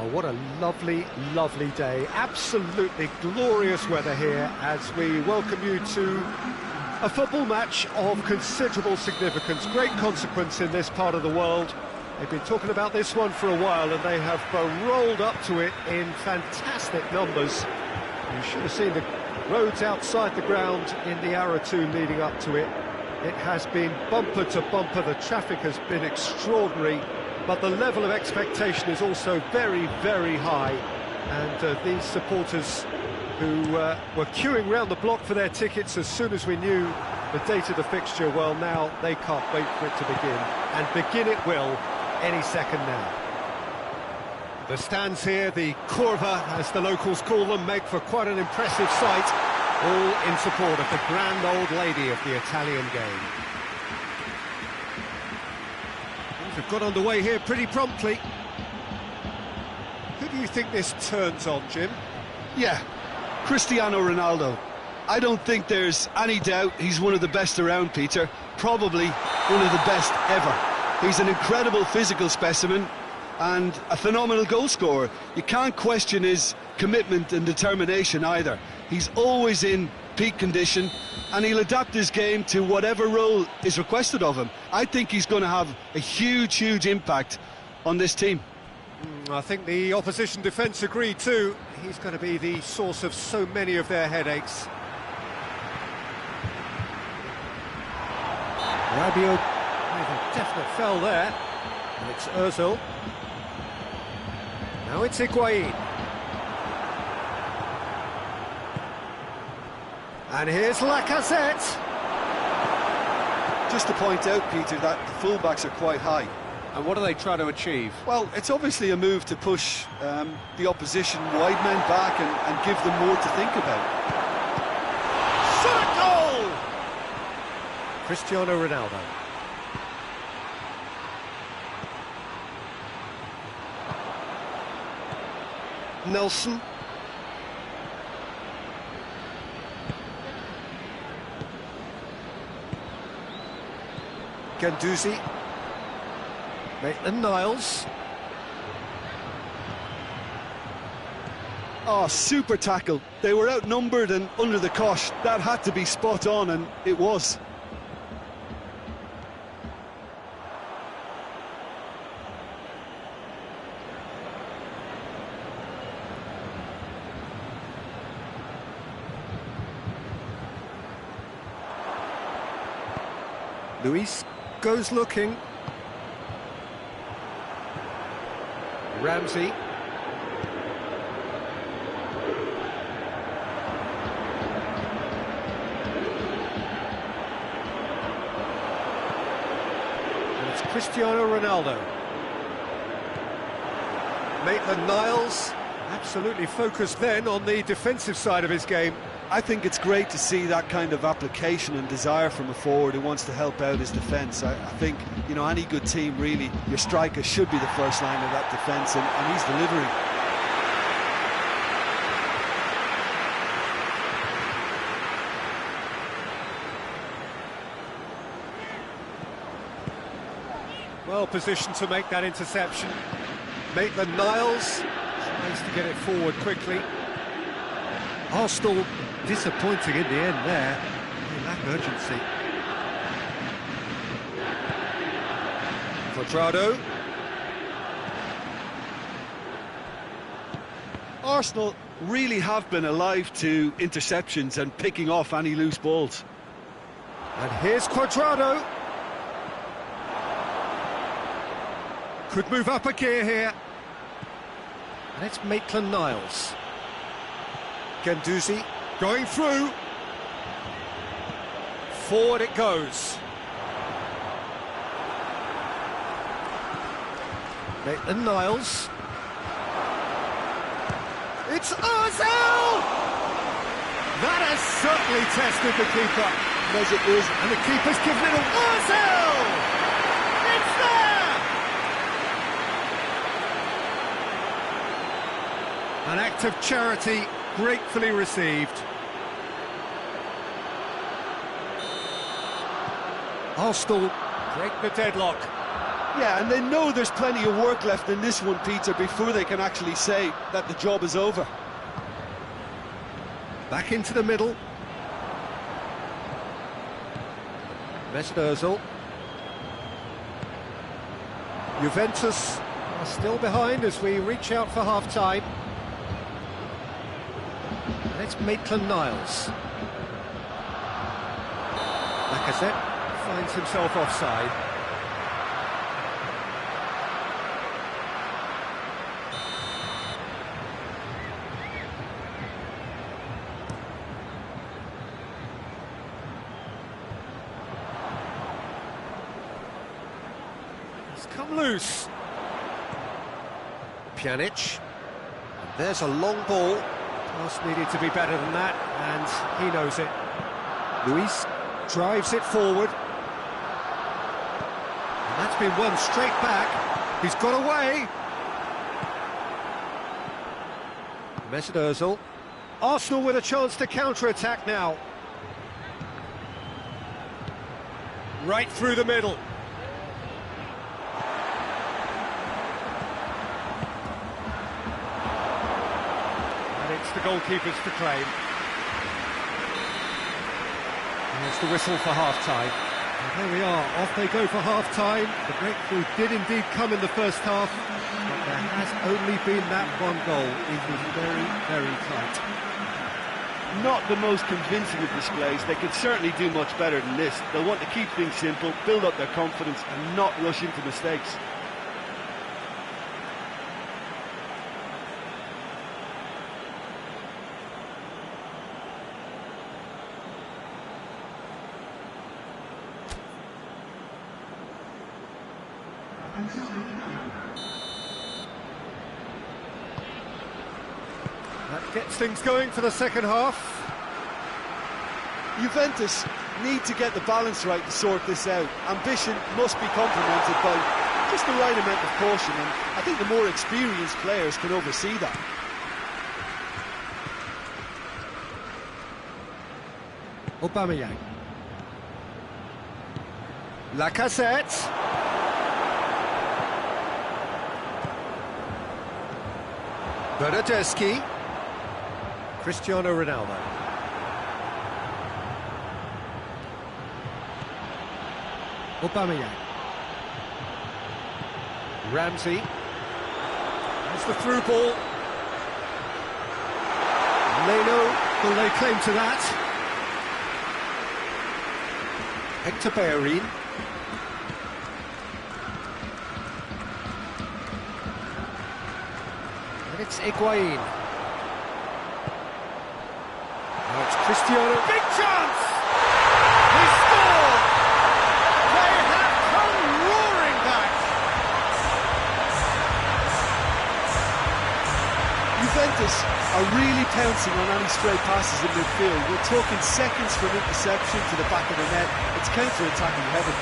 Well, what a lovely, lovely day. Absolutely glorious weather here as we welcome you to a football match of considerable significance, great consequence in this part of the world. They've been talking about this one for a while and they have rolled up to it in fantastic numbers. You should have seen the roads outside the ground in the hour or two leading up to it. It has been bumper to bumper, the traffic has been extraordinary, but the level of expectation is also very, very high. And these supporters who were queuing round the block for their tickets as soon as we knew the date of the fixture, well, now they can't wait for it to begin. And begin it will any second now. The stands here, the curva, as the locals call them, make for quite an impressive sight, all in support of the grand old lady of the Italian game. Things have got underway here pretty promptly. Who do you think this turns on, Jim? Yeah, Cristiano Ronaldo. I don't think there's any doubt he's one of the best around, Peter. Probably one of the best ever. He's an incredible physical specimen and a phenomenal goal scorer. You can't question his commitment and determination either. He's always in peak condition and he'll adapt his game to whatever role is requested of him. I think he's going to have a huge, huge impact on this team. I think the opposition defence agree too. He's going to be the source of so many of their headaches. Rabiot with a definite foul there. And it's Ozil. Now it's Higuain. And here's Lacazette. Just to point out, Peter, that the fullbacks are quite high. And what do they try to achieve? Well, it's obviously a move to push the opposition wide men back and give them more to think about. Shot a goal! Cristiano Ronaldo. Nelson. Guendouzi. Maitland-Niles. Oh, super tackle. They were outnumbered and under the cosh. That had to be spot on, and it was. Luis goes looking. Ramsey. And it's Cristiano Ronaldo. Maitland-Niles absolutely focused then on the defensive side of his game. I think it's great to see that kind of application and desire from a forward who wants to help out his defence. I think, you know, any good team, really, your striker should be the first line of that defence, and he's delivering. Well positioned to make that interception. Maitland-Niles tries to get it forward quickly. Arsenal disappointing in the end there. They lack urgency. Cuadrado. Arsenal really have been alive to interceptions and picking off any loose balls. And here's Cuadrado. Could move up a gear here. And it's Maitland-Niles. Guendouzi going through. Forward it goes. Maitland-Niles. It's Ozil! That has certainly tested the keeper. As it is. And the keeper's given it a Ozil! It's there! An act of charity gratefully received. Arsenal break the deadlock. Yeah, and they know there's plenty of work left in this one, Peter, before they can actually say that the job is over. Back into the middle. Mesut Ozil. Juventus are still behind as we reach out for half-time. And it's Maitland-Niles. Lacazette finds himself offside. Come loose. Pjanic. And there's a long ball. Pass needed to be better than that, and he knows it. Luis drives it forward. And that's been won straight back. He's got away. Mesut Ozil. Arsenal with a chance to counter-attack now. Right through the middle. It's the goalkeepers to claim. There's the whistle for half-time. And there we are, off they go for half-time. The breakthrough did indeed come in the first half, but there has only been that one goal. It was very, very tight. Not the most convincing of displays. They could certainly do much better than this. They'll want to keep things simple, build up their confidence and not rush into mistakes. That gets things going for the second half. Juventus need to get the balance right to sort this out. Ambition must be complemented by just the right amount of caution, and I think the more experienced players can oversee that. Aubameyang. Lacazette. Bernardeschi. Cristiano Ronaldo. Aubameyang. Ramsey. That's the through ball. Leno will lay claim to that. Hector Bellerin. And it's Higuain. Now it's Cristiano. Big chance! He scored! They have come roaring back! Juventus are really pouncing on any stray passes in midfield. We're talking seconds from interception to the back of the net. It's counter-attacking heaven.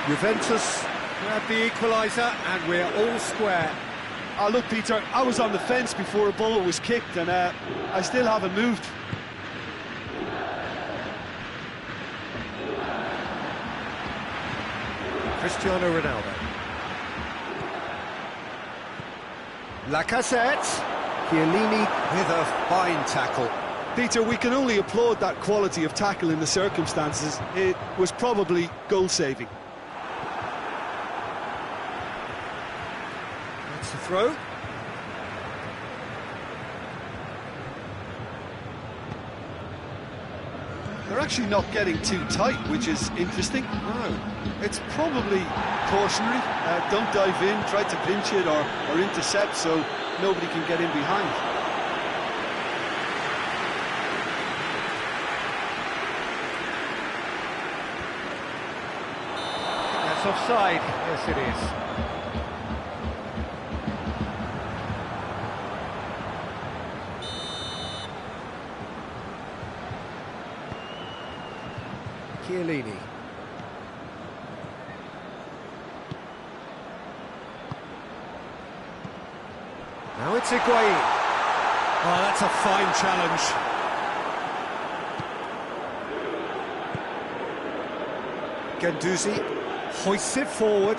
Juventus grab the equaliser and we're all square. Oh, look, Peter, I was on the fence before a ball was kicked and I still haven't moved. Cristiano Ronaldo. Lacazette. Chiellini with a fine tackle. Peter, we can only applaud that quality of tackle in the circumstances. It was probably goal-saving. That's the throw. They're actually not getting too tight, which is interesting. No. It's probably cautionary. Don't dive in, try to pinch it or intercept so nobody can get in behind. That's offside. Yes, it is. Chiellini. Now it's Higuain. Oh, that's a fine challenge. Guendouzi hoists it forward.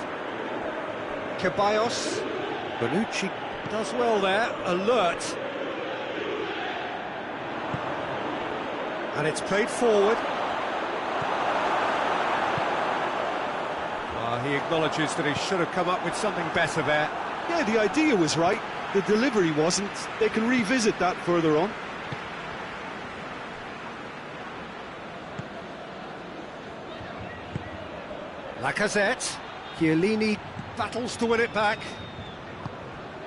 Ceballos. Bonucci does well there, alert. And it's played forward. He acknowledges that he should have come up with something better there. Yeah, the idea was right, the delivery wasn't. They can revisit that further on. Lacazette. Chiellini battles to win it back.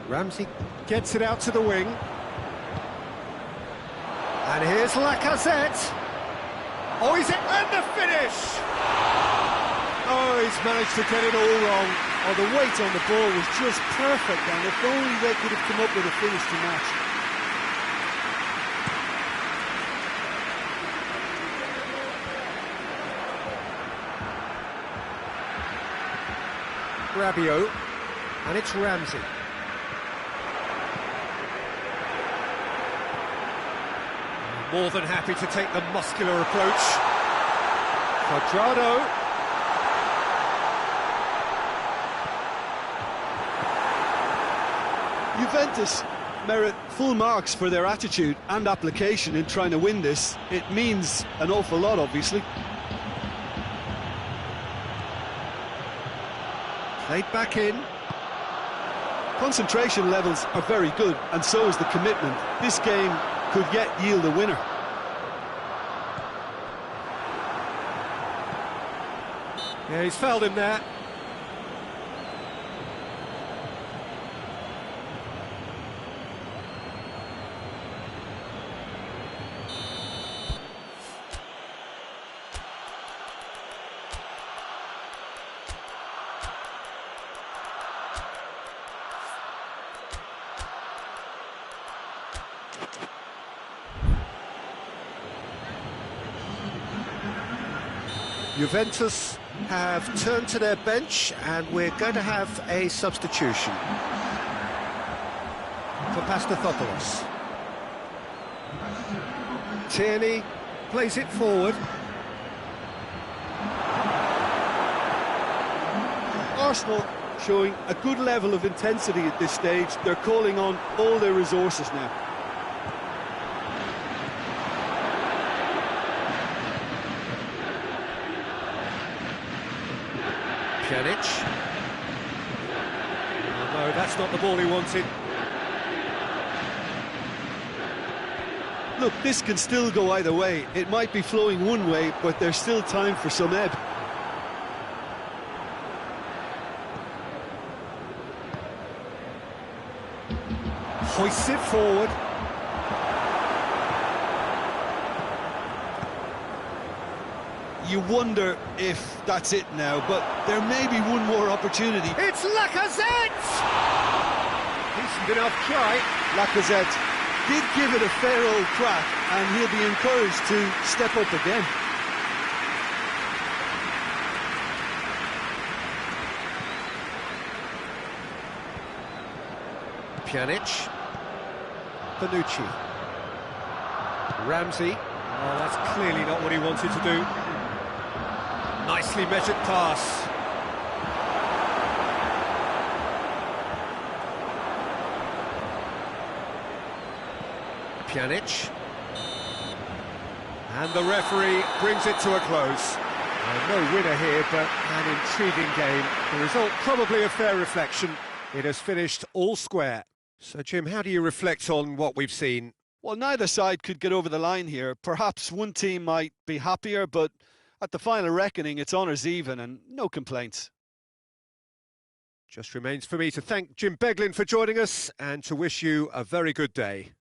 Ramsey gets it out to the wing. And here's Lacazette. Oh, is it? And the finish! Oh, he's managed to get it all wrong. Oh, the weight on the ball was just perfect, and if only they could have come up with a finish to match. Rabiot, and it's Ramsey. More than happy to take the muscular approach. Cuadrado. Juventus merit full marks for their attitude and application in trying to win this. It means an awful lot, obviously. Played back in. Concentration levels are very good, and so is the commitment. This game could yet yield a winner. Yeah, he's fouled him there. Juventus have turned to their bench, and we're going to have a substitution for Pastathopoulos. Tierney plays it forward. Arsenal showing a good level of intensity at this stage. They're calling on all their resources now. Pjanic. Oh, no, that's not the ball he wanted. Look, this can still go either way. It might be flowing one way, but there's still time for some ebb. Hoists it forward. You wonder if that's it now, but there may be one more opportunity. It's Lacazette! Decent enough try. Lacazette did give it a fair old crack, and he'll be encouraged to step up again. Pjanic. Bonucci. Ramsey. Oh, that's clearly not what he wanted to do. Nicely measured pass. Pjanic. And the referee brings it to a close. No winner here, but an intriguing game. The result probably a fair reflection. It has finished all square. So, Jim, how do you reflect on what we've seen? Well, neither side could get over the line here. Perhaps one team might be happier, but at the final reckoning, it's honours even and no complaints. Just remains for me to thank Jim Beglin for joining us and to wish you a very good day.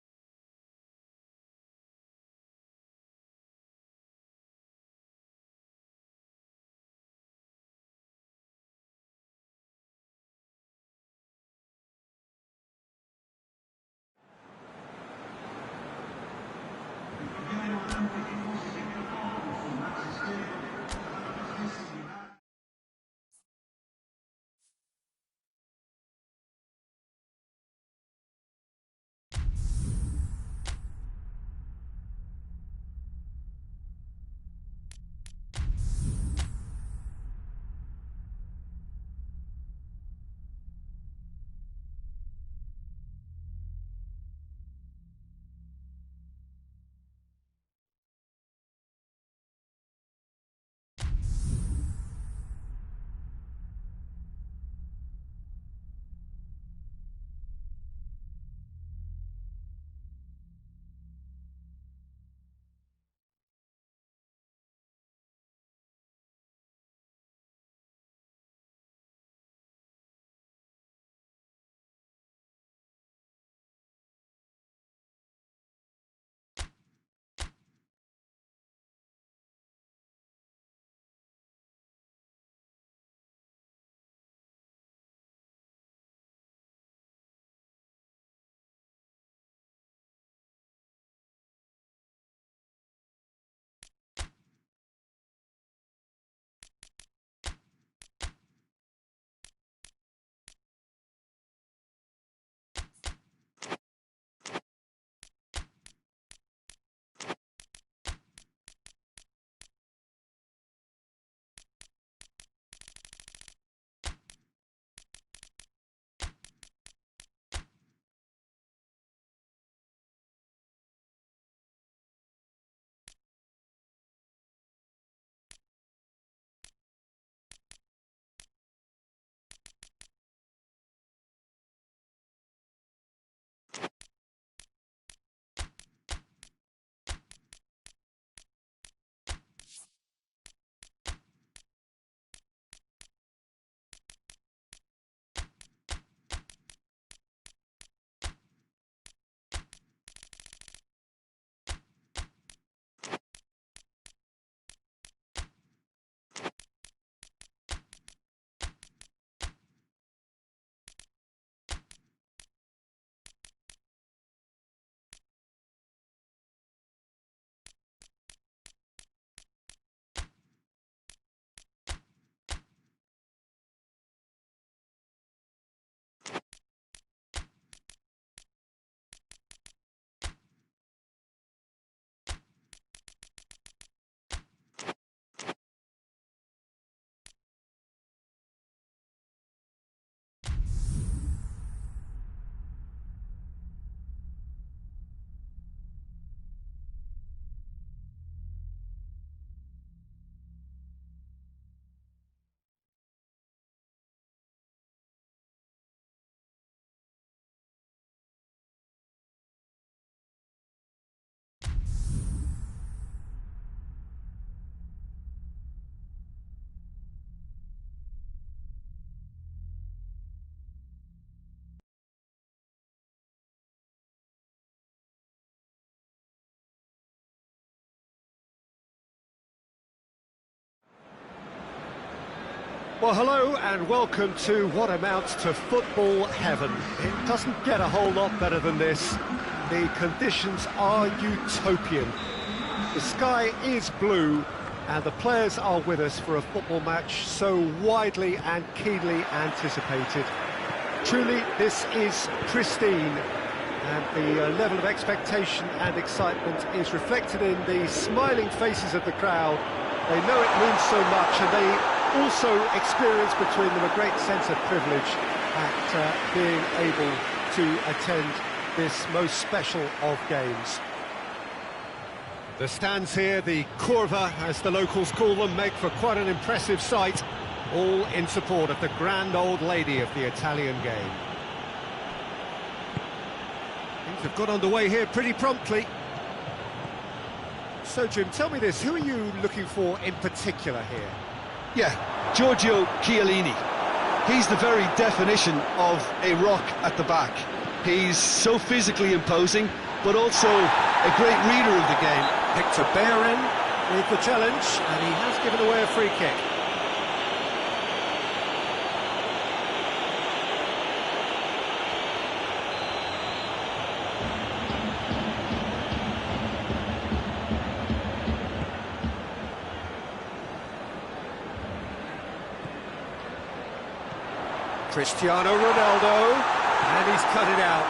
Well, hello and welcome to what amounts to football heaven. It doesn't get a whole lot better than this. The conditions are utopian. The sky is blue and the players are with us for a football match so widely and keenly anticipated. Truly, this is pristine, and the level of expectation and excitement is reflected in the smiling faces of the crowd. They know it means so much, and they also experience between them a great sense of privilege at being able to attend this most special of games. The stands here, the curva, as the locals call them, make for quite an impressive sight, all in support of the grand old lady of the Italian game. Things have got underway here pretty promptly. So, Jim, tell me this, who are you looking for in particular here? Yeah, Giorgio Chiellini. He's the very definition of a rock at the back. He's so physically imposing, but also a great reader of the game. Hector Bellerin with the challenge, and he has given away a free kick. Cristiano Ronaldo, and he's cut it out.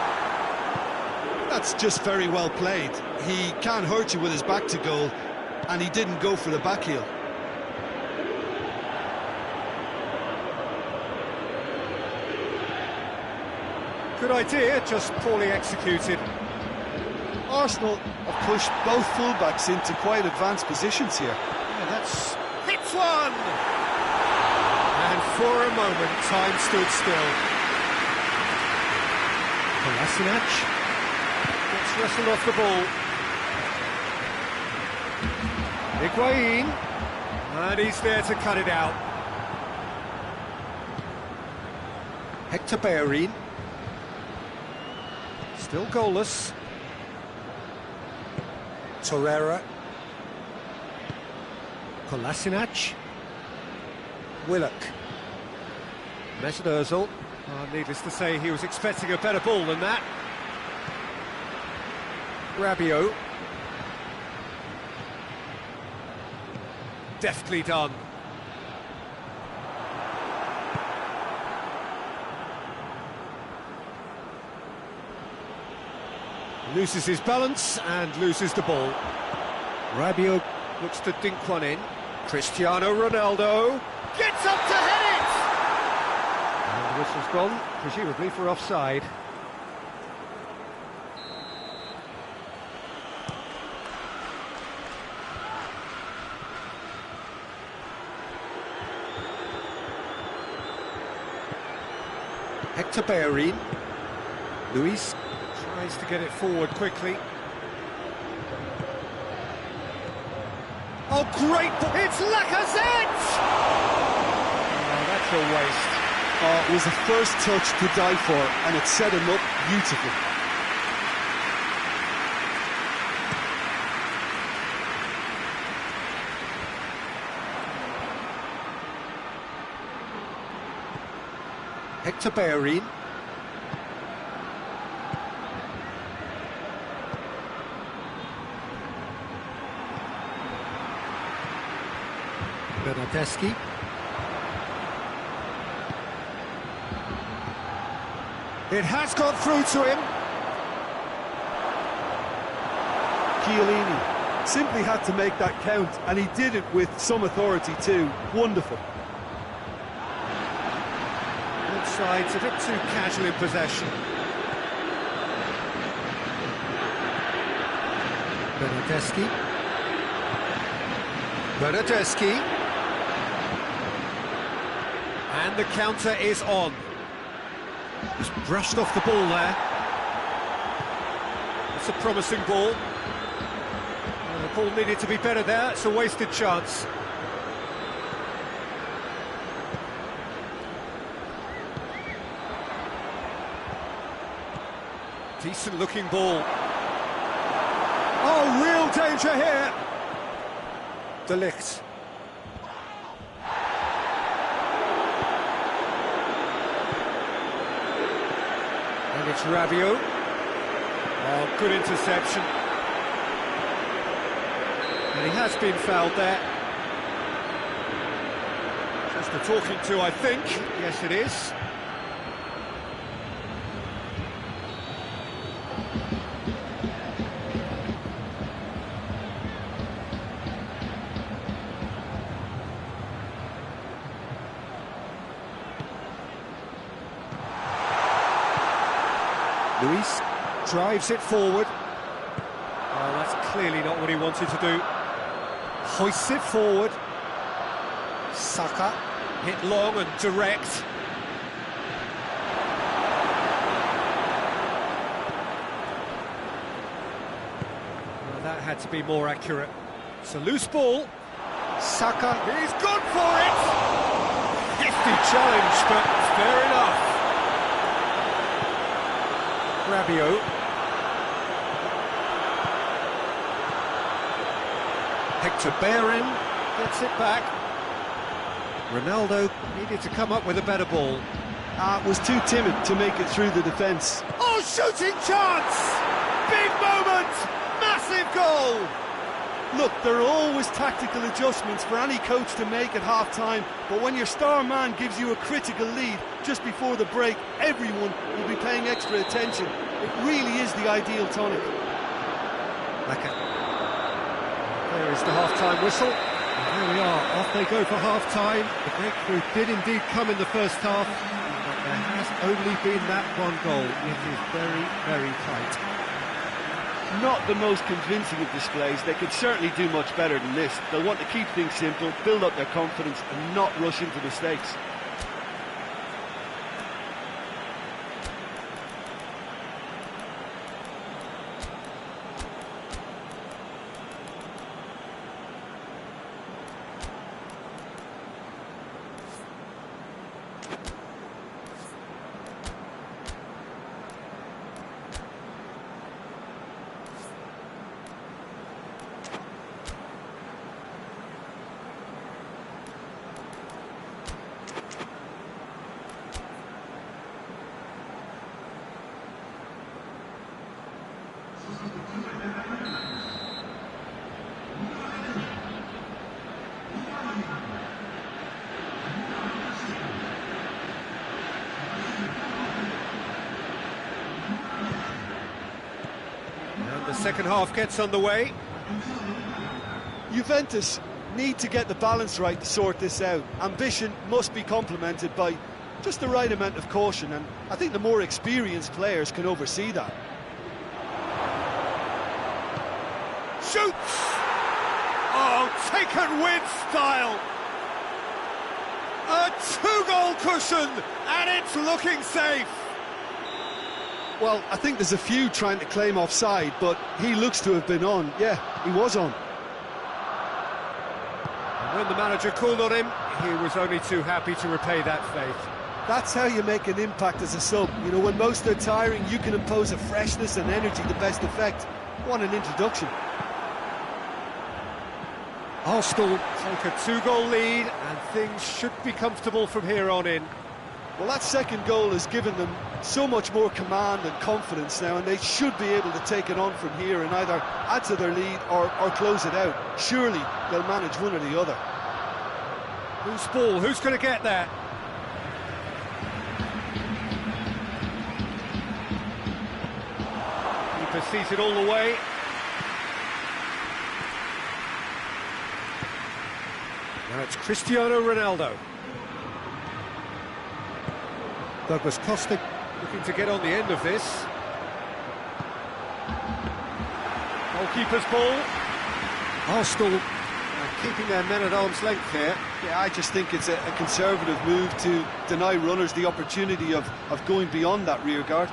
That's just very well played. He can't hurt you with his back to goal, and he didn't go for the back heel. Good idea, just poorly executed. Arsenal have pushed both fullbacks into quite advanced positions here. Yeah, that's... hits one! And for a moment, time stood still. Kolasinac gets wrestled off the ball. Higuain, and he's there to cut it out. Hector Bellerin, still goalless. Torreira, Kolasinac, Willock, Mesut Ozil. Needless to say, he was expecting a better ball than that. Rabiot. Deftly done. Loses his balance and loses the ball. Rabiot looks to dink one in. Cristiano Ronaldo gets up to head it! And the whistle's gone, presumably for offside. Hector Bellerin. Luis tries to get it forward quickly. Oh, great! It's Lacazette! Oh, that's a waste. Oh, it was the first touch to die for, and it set him up beautifully. Hector Bellerin. Bernardeschi. It has got through to him. Chiellini simply had to make that count, and he did it with some authority too. Wonderful. Both sides a bit too casual in possession. Bernardeschi. And the counter is on. Just brushed off the ball there. That's a promising ball. The ball needed to be better there. It's a wasted chance. Decent looking ball. Oh, real danger here. De Ligt. It's Rabiot. Oh, good interception. And he has been fouled there. Just a talking to, I think. Yes, it is. Luis drives it forward. Oh, that's clearly not what he wanted to do. Hoists it forward. Saka hit long and direct. Well, that had to be more accurate. It's a loose ball. Saka, he's gone for it! Hefty challenge, but fair enough. Rabiot. Hector Bellerin gets it back. Ronaldo needed to come up with a better ball. Was too timid to make it through the defence. Oh, shooting chance! Big moment! Massive goal! Look, there are always tactical adjustments for any coach to make at half-time, but when your star man gives you a critical lead just before the break, everyone will be paying extra attention. It really is the ideal tonic. There is the half-time whistle. And there we are, off they go for half-time. The breakthrough did indeed come in the first half, but there has only been that one goal. It is very, very tight. Not the most convincing of displays. They could certainly do much better than this. They'll want to keep things simple, build up their confidence and not rush into mistakes. The second half gets underway. Juventus need to get the balance right to sort this out. Ambition must be complemented by just the right amount of caution, and I think the more experienced players can oversee that. Shoots! Oh, taken with style! A two-goal cushion, and it's looking safe! Well, I think there's a few trying to claim offside, but he looks to have been on. Yeah, he was on. And when the manager called on him, he was only too happy to repay that faith. That's how you make an impact as a sub. You know, when most are tiring, you can impose a freshness and energy to best effect. What an introduction. Arsenal take a two-goal lead, and things should be comfortable from here on in. Well, that second goal has given them so much more command and confidence now, and they should be able to take it on from here and either add to their lead or close it out. Surely they'll manage one or the other. Whose ball? Who's going to get that? Keeper sees it all the way. Now it's Cristiano Ronaldo. Douglas Costa looking to get on the end of this. Goalkeeper's ball. Arsenal keeping their men at arm's length here. Yeah, I just think it's a conservative move to deny runners the opportunity of going beyond that rear guard.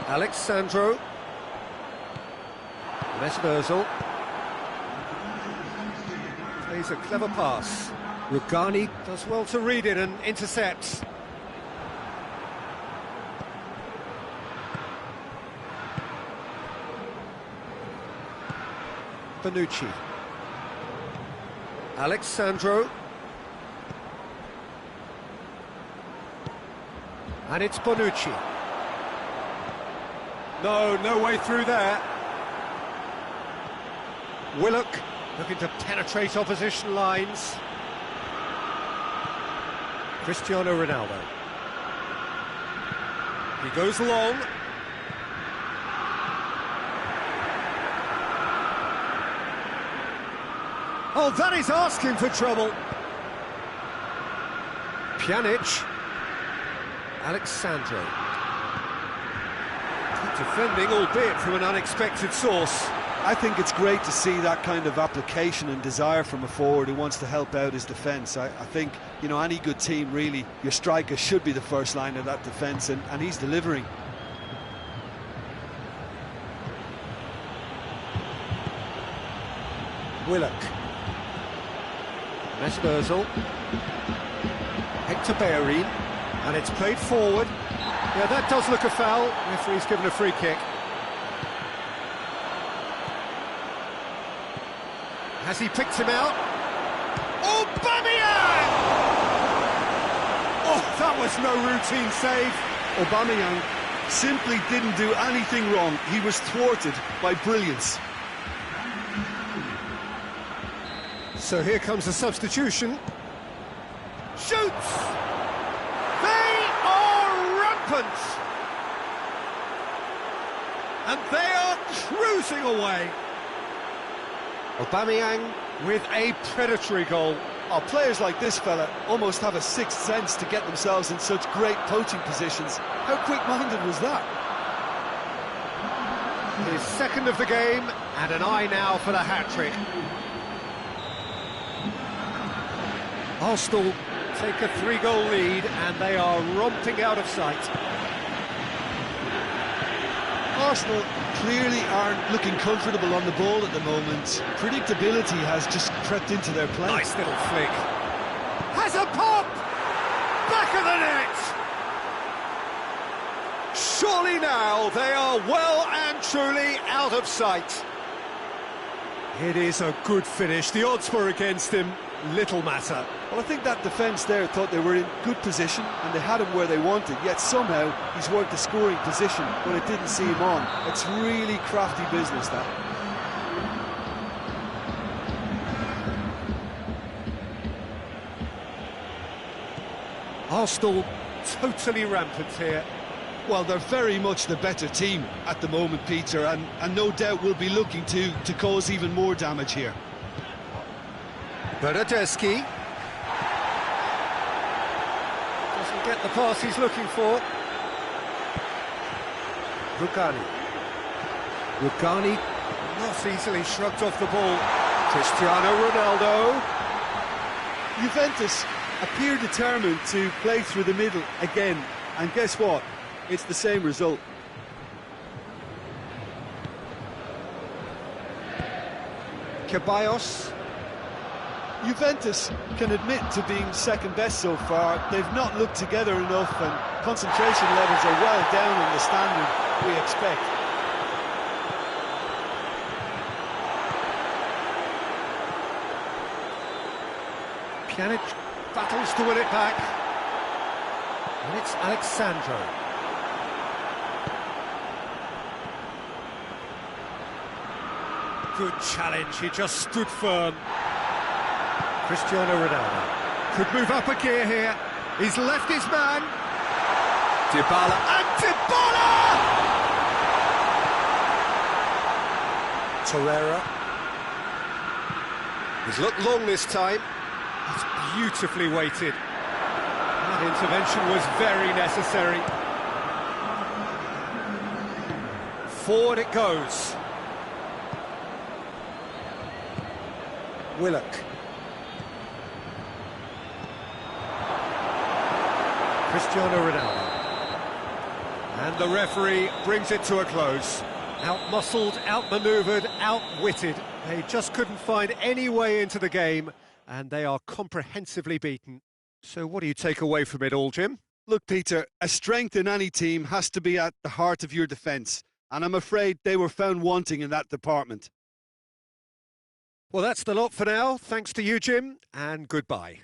Alex Sandro. Mesut Ozil. Plays a clever pass. Rugani does well to read it and intercepts. Bonucci. Alex Sandro. And it's Bonucci. No way through there. Willock looking to penetrate opposition lines. Cristiano Ronaldo. He goes long. Oh, that is asking for trouble. Pjanic. Alexandro. Good defending, albeit from an unexpected source. I think it's great to see that kind of application and desire from a forward who wants to help out his defence. I think, you know, any good team, really, your striker should be the first line of that defence, and he's delivering. Willock. Mesut Ozil. Hector Bellerin. And it's played forward. Yeah, that does look a foul. Referee's given a free kick. Has he picked him out? Aubameyang! Oh, that was no routine save. Aubameyang simply didn't do anything wrong. He was thwarted by brilliance. So here comes the substitution. Shoots! They are rampant! And they are cruising away. Aubameyang with a predatory goal. Oh, players like this fella almost have a sixth sense to get themselves in such great poaching positions. How quick-minded was that? His second of the game, and an eye now for the hat-trick. Arsenal take a 3-goal lead, and they are romping out of sight. Arsenal clearly aren't looking comfortable on the ball at the moment. Predictability has just crept into their play. Nice little flick. Has a pop! Back of the net! Surely now they are well and truly out of sight. It is a good finish. The odds were against him. Little matter. Well, I think that defence there thought they were in good position and they had him where they wanted, yet somehow he's worked the scoring position when it didn't see him on. It's really crafty business, that. Arsenal totally rampant here. Well, they're very much the better team at the moment, Peter, and no doubt will be looking to cause even more damage here. Bernardeschi doesn't get the pass he's looking for. Rugani not easily shrugged off the ball. Cristiano Ronaldo. Juventus appear determined to play through the middle again, and guess what? It's the same result. Ceballos. Juventus can admit to being second best so far. They've not looked together enough, and concentration levels are well down on the standard we expect. Pjanic battles to win it back. And it's Alexandro. Good challenge, he just stood firm. Cristiano Ronaldo could move up a gear here. He's left his man. Dybala, and Dybala! Torreira. He's looked long this time. It's beautifully weighted. That intervention was very necessary. Forward it goes. Willock. Cristiano Ronaldo. And the referee brings it to a close. Out-muscled, out-manoeuvred, outwitted. They just couldn't find any way into the game, and they are comprehensively beaten. So what do you take away from it all, Jim? Look, Peter, a strength in any team has to be at the heart of your defence, and I'm afraid they were found wanting in that department. Well, that's the lot for now. Thanks to you, Jim, and goodbye.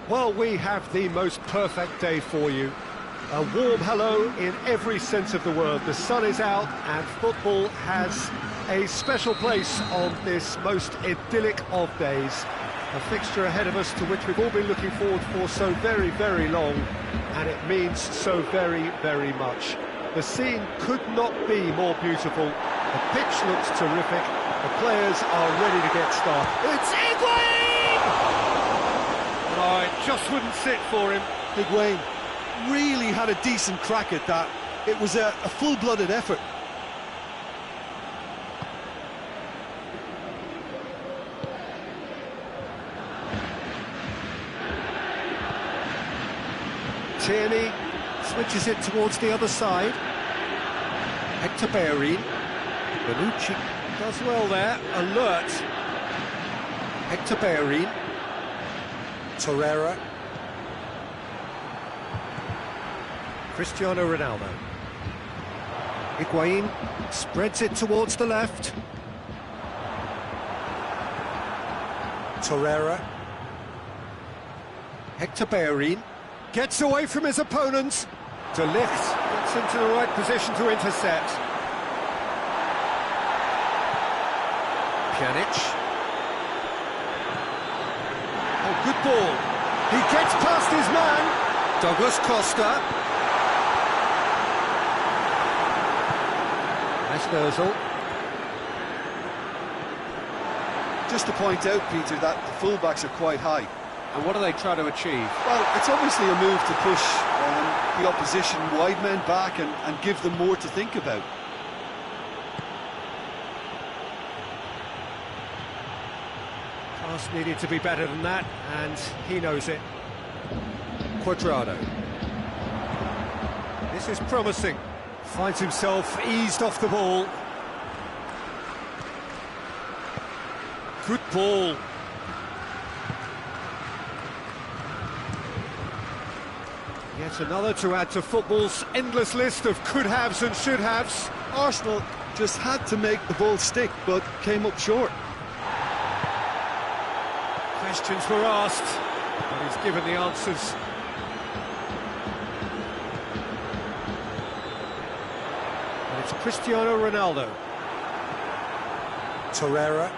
Well, we have the most perfect day for you. A warm hello in every sense of the word. The sun is out and football has a special place on this most idyllic of days. A fixture ahead of us to which we've all been looking forward for so very, very long, and it means so very, very much. The scene could not be more beautiful. The pitch looks terrific. The players are ready to get started. It's Higuain! Oh, it just wouldn't sit for him. Higuain really had a decent crack at that. It was a full-blooded effort. Tierney switches it towards the other side. Hector Bellerin. Bonucci does well there, alert. Hector Bellerin. Torreira. Cristiano Ronaldo. Higuain spreads it towards the left. Torreira. Hector Bellerin gets away from his opponent. De Ligt gets into the right position to intercept. Pjanic. Oh, good ball. He gets past his man. Douglas Costa. Nice Ozil. Just to point out, Peter, that the fullbacks are quite high. And what are they trying to achieve? Well, it's obviously a move to push the opposition wide men back and give them more to think about. Pass needed to be better than that, and he knows it. Cuadrado. This is promising. Finds himself eased off the ball. Good ball. Yet another to add to football's endless list of could-haves and should-haves. Arsenal just had to make the ball stick, but came up short. Questions were asked, but he's given the answers. And it's Cristiano Ronaldo. Torreira.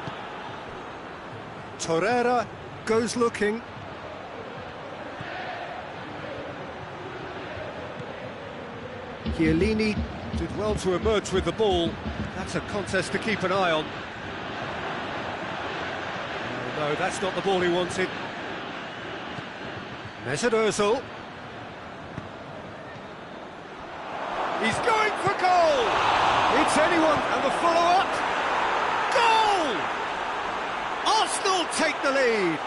Torreira goes looking. Chiellini did well to emerge with the ball. That's a contest to keep an eye on. No, that's not the ball he wanted. Mesut Ozil. He's going for goal! It's anyone, and the follow-up. Goal! Arsenal take the lead.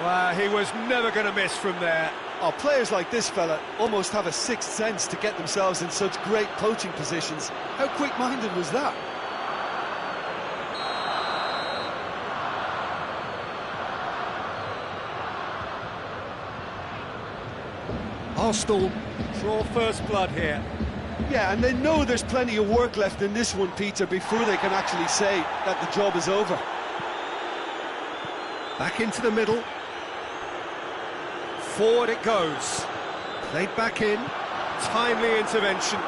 Well, he was never going to miss from there. Oh, players like this fella almost have a sixth sense to get themselves in such great poaching positions. How quick-minded was that? Arsenal draw first blood here. Yeah, and they know there's plenty of work left in this one, Peter, before they can actually say that the job is over. Back into the middle. Forward it goes. Played back in. Timely intervention.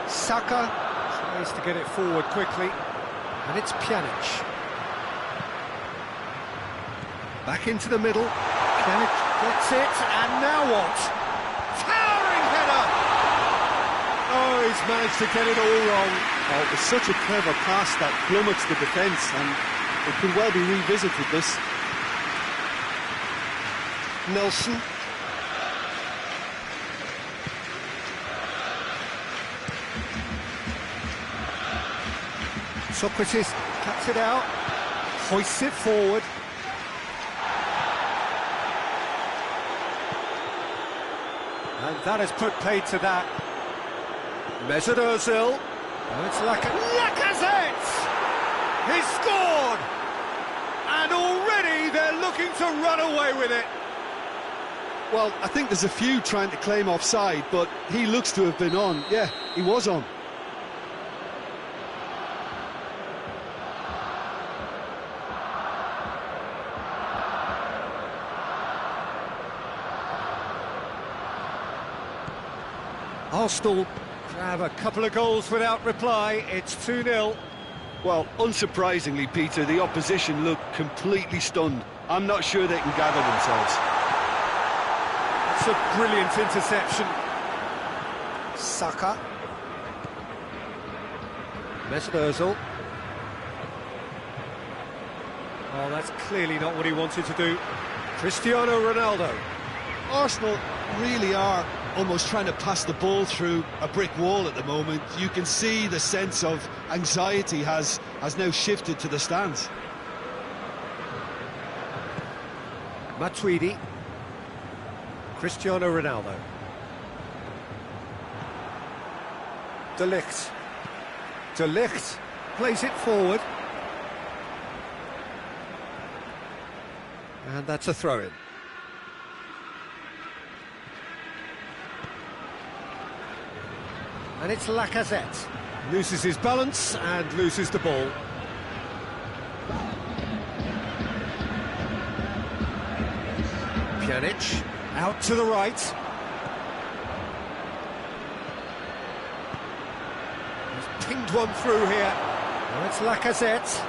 Saka tries to get it forward quickly. And it's Pjanic. Back into the middle. Pjanic gets it, and now what? Towering header! Oh, he's managed to get it all wrong. Oh, it was such a clever pass that flummoxed the defence, and it could well be revisited, this. Nelson. Socrates cuts it out, hoists it forward. And that has put paid to that. Mesut Ozil. Oh, it's Lacazette! He's scored! And already they're looking to run away with it. Well, I think there's a few trying to claim offside, but he looks to have been on. Yeah, he was on. Arsenal grab a couple of goals without reply. It's 2-0. Well, unsurprisingly, Peter, the opposition look completely stunned. I'm not sure they can gather themselves. It's a brilliant interception. Saka. Mesut Ozil. Well, that's clearly not what he wanted to do. Cristiano Ronaldo. Arsenal really are almost trying to pass the ball through a brick wall at the moment. You can see the sense of anxiety has now shifted to the stands. Matuidi. Cristiano Ronaldo. De Ligt. De Ligt plays it forward. And that's a throw-in. And it's Lacazette. Loses his balance and loses the ball. Pjanic out to the right. He's pinged one through here. Now it's Lacazette.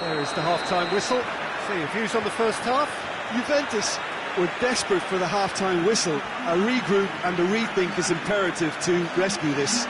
There is the half-time whistle. See your views on the first half. Juventus were desperate for the half-time whistle. A regroup and a rethink is imperative to rescue this.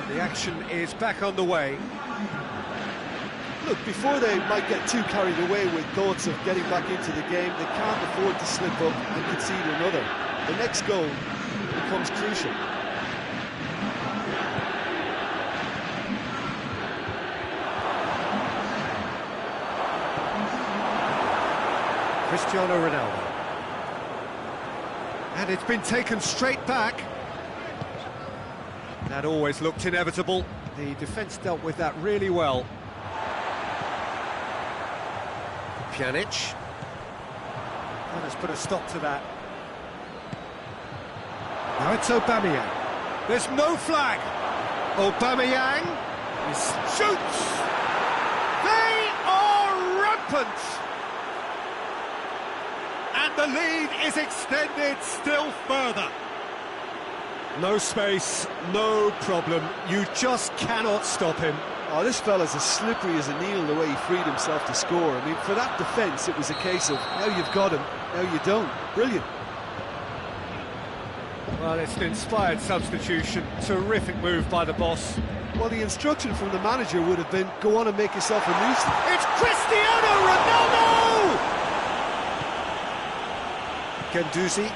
The action is back on the way. Look, before they might get too carried away with thoughts of getting back into the game, they can't afford to slip up and concede another. The next goal becomes crucial. Cristiano Ronaldo. And it's been taken straight back. That always looked inevitable. The defence dealt with that really well. Pjanic. And has put a stop to that. Now it's Aubameyang. There's no flag. Aubameyang shoots. They are rampant. And the lead is extended still further. No space, no problem. You just cannot stop him. Oh, this fella's as slippery as a needle the way he freed himself to score. I mean, for that defence, it was a case of now you've got him, now you don't. Brilliant. Well, it's an inspired substitution. Terrific move by the boss. Well, the instruction from the manager would have been, go on and make yourself a nuisance. It's Cristiano Ronaldo! Guendouzi.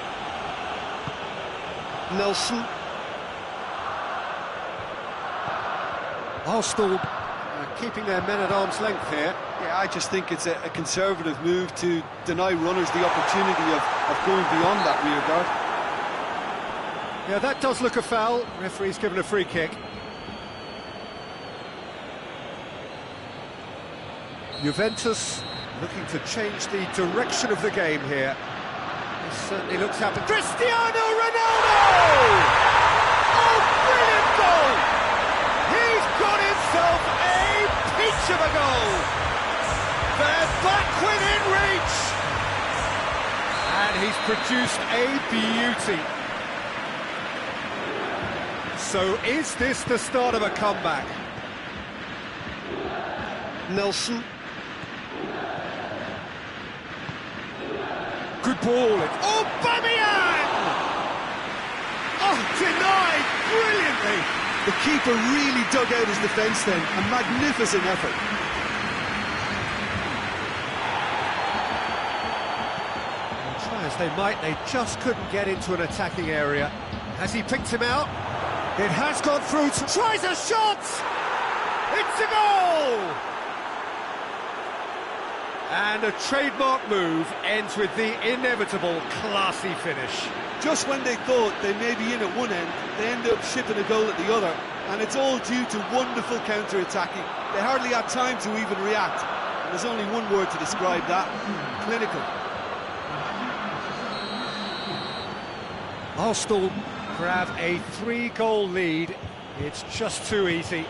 Nelson. Arsenal keeping their men at arm's length here. Yeah, I just think it's a conservative move to deny runners the opportunity of going beyond that rear guard. Yeah, that does look a foul. Referee's given a free kick. Juventus looking to change the direction of the game here. This certainly looks happy. Cristiano Ronaldo! Oh, brilliant goal! He's got himself a peach of a goal! They're back within reach! And he's produced a beauty. So is this the start of a comeback? Nelson. Good ball. Aubameyang! Oh, denied brilliantly. The keeper really dug out his defence then. A magnificent effort. as they might, they just couldn't get into an attacking area. Has he picked him out? It has gone through, tries a shot! It's a goal! And a trademark move ends with the inevitable classy finish. Just when they thought they may be in at one end, they end up shipping a goal at the other, and it's all due to wonderful counter-attacking. They hardly had time to even react. And there's only one word to describe that: clinical. Arsenal grab a 3-goal lead. It's just too easy.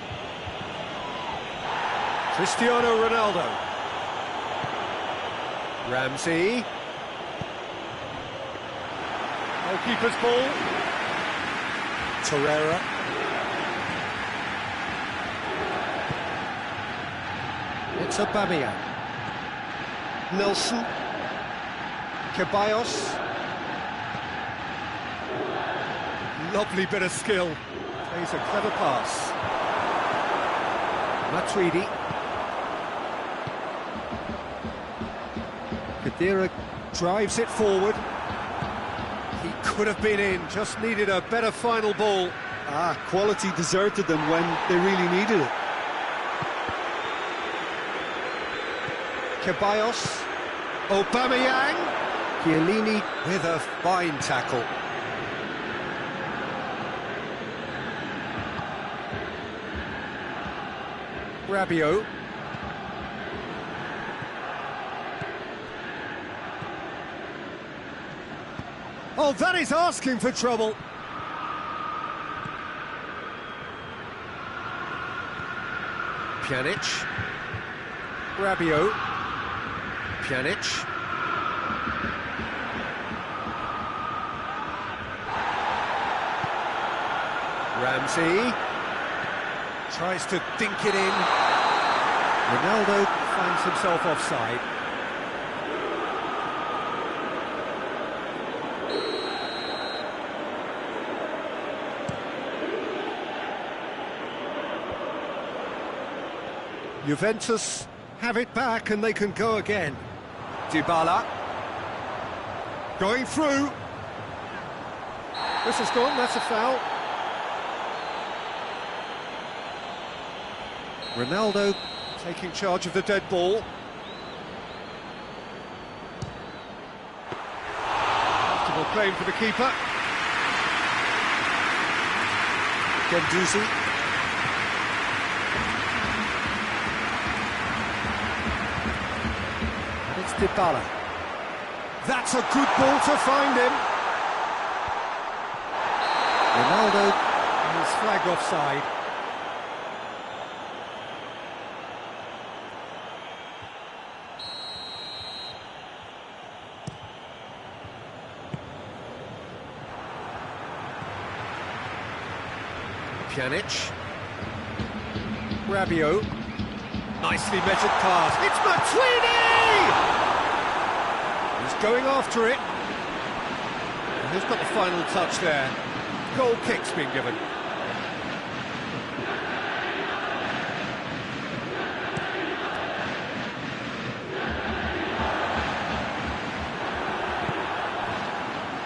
Cristiano Ronaldo. Ramsey. Goalkeeper's ball. Torreira. It's Aubameyang. Nelson. Ceballos. Lovely bit of skill. Plays a clever pass. Matuidi. Khedira drives it forward. He could have been in, just needed a better final ball. Quality deserted them when they really needed it. Ceballos. Aubameyang. Chiellini with a fine tackle. Rabiot. Oh, that is asking for trouble. Pjanic. Rabiot. Pjanic. Ramsey. Tries to dink it in. Ronaldo finds himself offside. Juventus have it back and they can go again. Dybala. Going through. This is gone, that's a foul. Ronaldo taking charge of the dead ball. Comfortable claim for the keeper. Guendouzi. And it's Dybala. That's a good ball to find him. Ronaldo is flagged offside. Pjanic. Rabiot. Nicely measured pass. It's Matuidi! He's going after it. And who's got the final touch there? Goal kick's been given.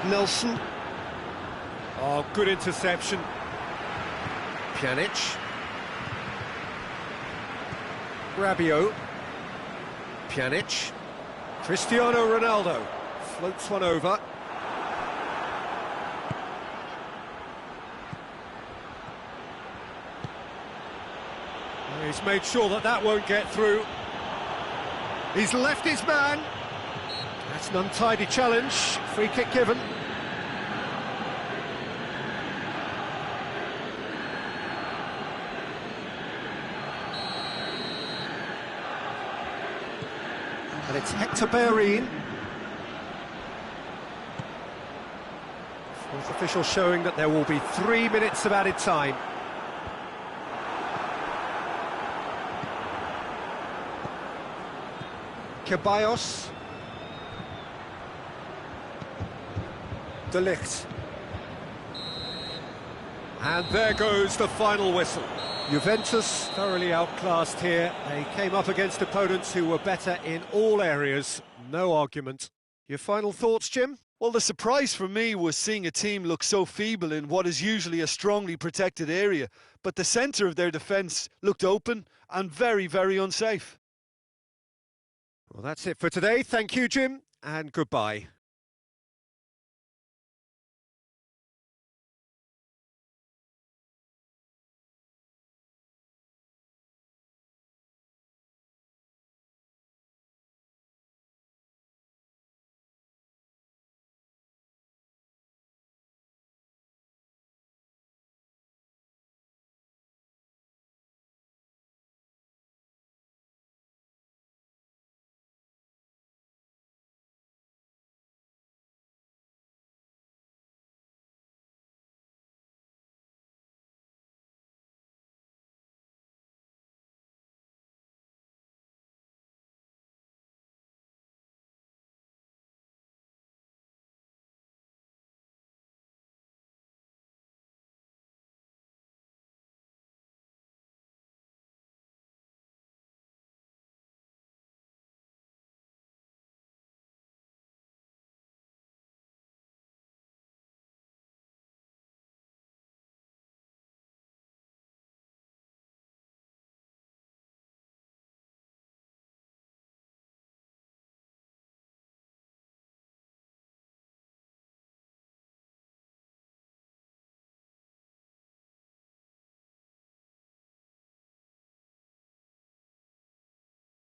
Nelson. Oh, good interception. Pjanic. Rabiot. Pjanic. Cristiano Ronaldo floats one over. He's made sure that that won't get through. He's left his man. That's an untidy challenge. Free kick given. And it's Hector Bellerin. Fourth official showing that there will be 3 minutes of added time. Ceballos. De Ligt. And there goes the final whistle. Juventus thoroughly outclassed here. They came up against opponents who were better in all areas. No argument. Your final thoughts, Jim? Well, the surprise for me was seeing a team look so feeble in what is usually a strongly protected area, but the centre of their defence looked open and very, very unsafe. Well, that's it for today. Thank you, Jim, and goodbye.